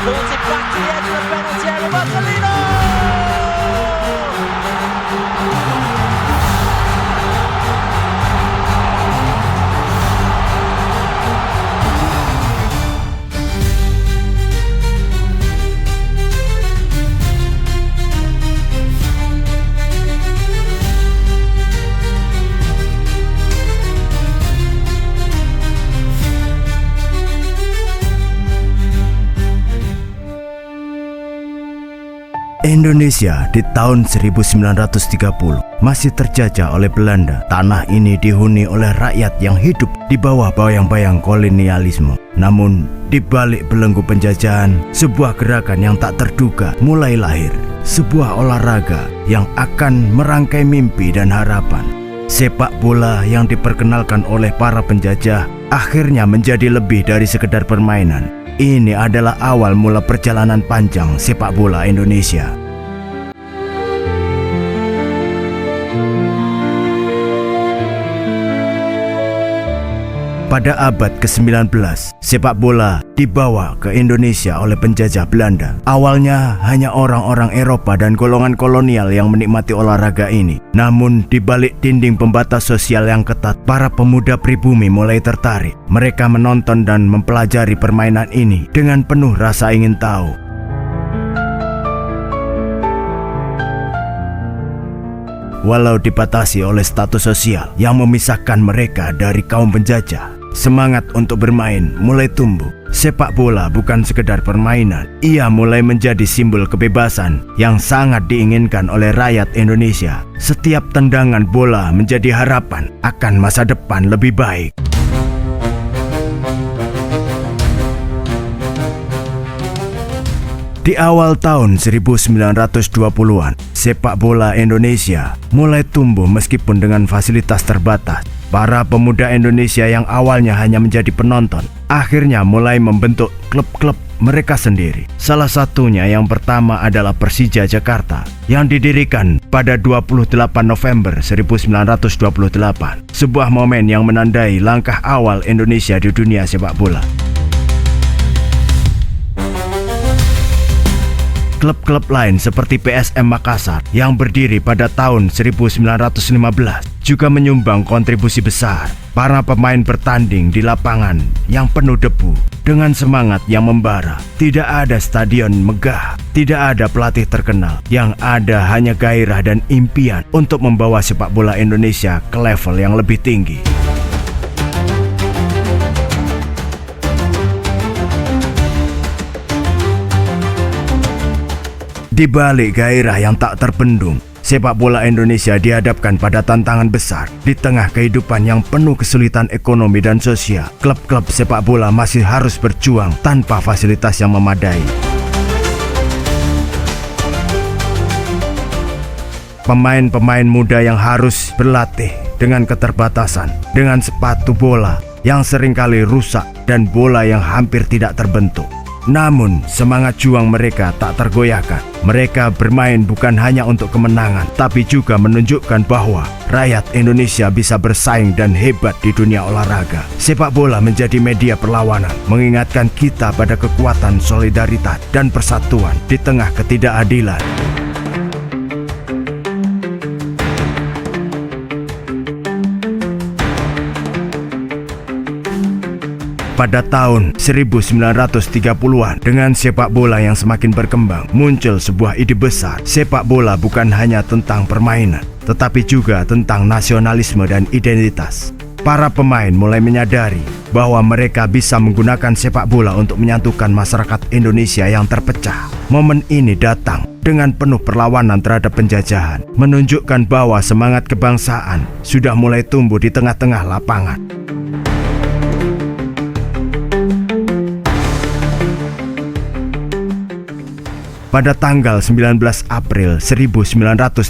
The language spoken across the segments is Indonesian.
Pulls it back to the edge of the penalty area. Marcelino! Indonesia di tahun 1930 masih terjajah oleh Belanda. Tanah ini dihuni oleh rakyat yang hidup di bawah bayang-bayang kolonialisme. Namun, di balik belenggu penjajahan, sebuah gerakan yang tak terduga mulai lahir. Sebuah olahraga yang akan merangkai mimpi dan harapan. Sepak bola yang diperkenalkan oleh para penjajah akhirnya menjadi lebih dari sekedar permainan. Ini adalah awal mula perjalanan panjang sepak bola Indonesia. Pada abad ke-19, sepak bola dibawa ke Indonesia oleh penjajah Belanda. Awalnya hanya orang-orang Eropa dan golongan kolonial yang menikmati olahraga ini. Namun di balik dinding pembatas sosial yang ketat, para pemuda pribumi mulai tertarik. Mereka menonton dan mempelajari permainan ini dengan penuh rasa ingin tahu. Walau dibatasi oleh status sosial yang memisahkan mereka dari kaum penjajah, semangat untuk bermain mulai tumbuh. Sepak bola bukan sekedar permainan. Ia mulai menjadi simbol kebebasan yang sangat diinginkan oleh rakyat Indonesia. Setiap tendangan bola menjadi harapan akan masa depan lebih baik. Di awal tahun 1920-an, sepak bola Indonesia mulai tumbuh meskipun dengan fasilitas terbatas. Para pemuda Indonesia yang awalnya hanya menjadi penonton, akhirnya mulai membentuk klub-klub mereka sendiri. Salah satunya yang pertama adalah Persija Jakarta, yang didirikan pada 28 November 1928. Sebuah momen yang menandai langkah awal Indonesia di dunia sepak bola. Klub-klub lain seperti PSM Makassar yang berdiri pada tahun 1915 juga menyumbang kontribusi besar. Para pemain bertanding di lapangan yang penuh debu dengan semangat yang membara. Tidak ada stadion megah, tidak ada pelatih terkenal. Yang ada hanya gairah dan impian untuk membawa sepak bola Indonesia ke level yang lebih tinggi. Di balik gairah yang tak terbendung, sepak bola Indonesia dihadapkan pada tantangan besar. Di tengah kehidupan yang penuh kesulitan ekonomi dan sosial, klub-klub sepak bola masih harus berjuang tanpa fasilitas yang memadai. Pemain-pemain muda yang harus berlatih dengan keterbatasan, dengan sepatu bola yang seringkali rusak dan bola yang hampir tidak terbentuk. Namun, semangat juang mereka tak tergoyahkan. Mereka bermain bukan hanya untuk kemenangan, tapi juga menunjukkan bahwa rakyat Indonesia bisa bersaing dan hebat di dunia olahraga. Sepak bola menjadi media perlawanan, mengingatkan kita pada kekuatan solidaritas dan persatuan di tengah ketidakadilan. Pada tahun 1930-an, dengan sepak bola yang semakin berkembang, muncul sebuah ide besar. Sepak bola bukan hanya tentang permainan, tetapi juga tentang nasionalisme dan identitas. Para pemain mulai menyadari bahwa mereka bisa menggunakan sepak bola untuk menyatukan masyarakat Indonesia yang terpecah. Momen ini datang dengan penuh perlawanan terhadap penjajahan, menunjukkan bahwa semangat kebangsaan sudah mulai tumbuh di tengah-tengah lapangan. Pada tanggal 19 April 1930,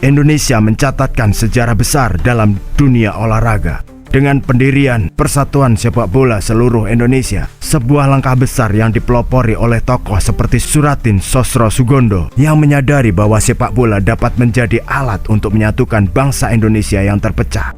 Indonesia mencatatkan sejarah besar dalam dunia olahraga. Dengan pendirian Persatuan Sepak Bola Seluruh Indonesia, sebuah langkah besar yang dipelopori oleh tokoh seperti Suratin Sosrosugondo yang menyadari bahwa sepak bola dapat menjadi alat untuk menyatukan bangsa Indonesia yang terpecah.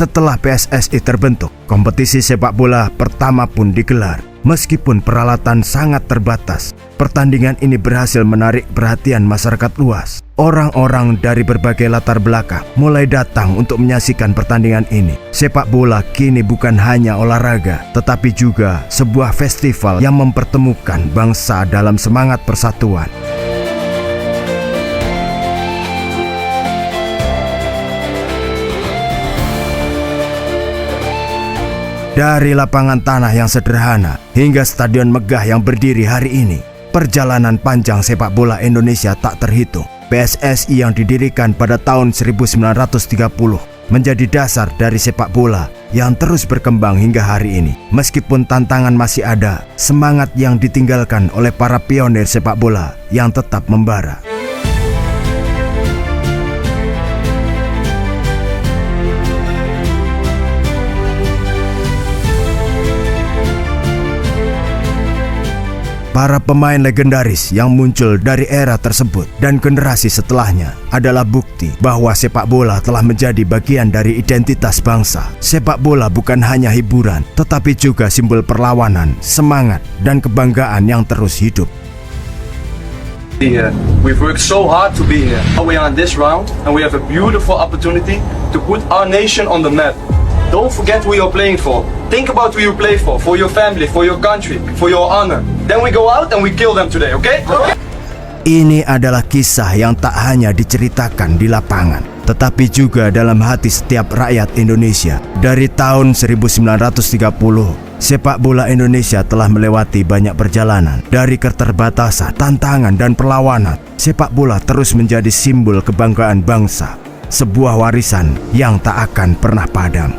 Setelah PSSI terbentuk, kompetisi sepak bola pertama pun digelar. Meskipun peralatan sangat terbatas, pertandingan ini berhasil menarik perhatian masyarakat luas. Orang-orang dari berbagai latar belakang mulai datang untuk menyaksikan pertandingan ini. Sepak bola kini bukan hanya olahraga, tetapi juga sebuah festival yang mempertemukan bangsa dalam semangat persatuan. Dari lapangan tanah yang sederhana hingga stadion megah yang berdiri hari ini, perjalanan panjang sepak bola Indonesia tak terhitung. PSSI yang didirikan pada tahun 1930 menjadi dasar dari sepak bola yang terus berkembang hingga hari ini. Meskipun tantangan masih ada, semangat yang ditinggalkan oleh para pionir sepak bola yang tetap membara. Para pemain legendaris yang muncul dari era tersebut dan generasi setelahnya adalah bukti bahwa sepak bola telah menjadi bagian dari identitas bangsa. Sepak bola bukan hanya hiburan, tetapi juga simbol perlawanan, semangat, dan kebanggaan yang terus hidup. We've worked so hard to be here. We are in this round and we have a beautiful opportunity to put our nation on the map. Don't forget who you're playing for. Think about who you play for your family, for your country, for your honor. Then we go out and we kill them today, okay? Ini adalah kisah yang tak hanya diceritakan di lapangan, tetapi juga dalam hati setiap rakyat Indonesia. Dari tahun 1930, sepak bola Indonesia telah melewati banyak perjalanan. Dari keterbatasan, tantangan, dan perlawanan, sepak bola terus menjadi simbol kebanggaan bangsa. Sebuah warisan yang tak akan pernah padam.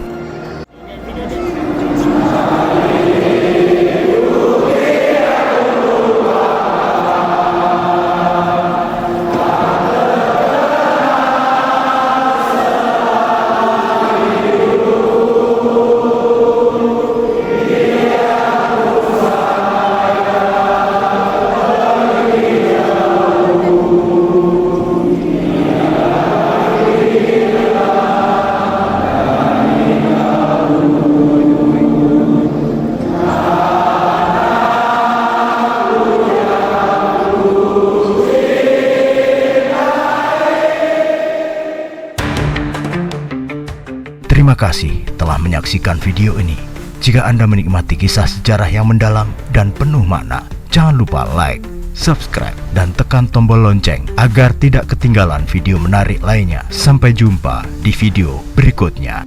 Terima kasih telah menyaksikan video ini. Jika Anda menikmati kisah sejarah yang mendalam dan penuh makna, jangan lupa like, subscribe, dan tekan tombol lonceng agar tidak ketinggalan video menarik lainnya. Sampai jumpa di video berikutnya.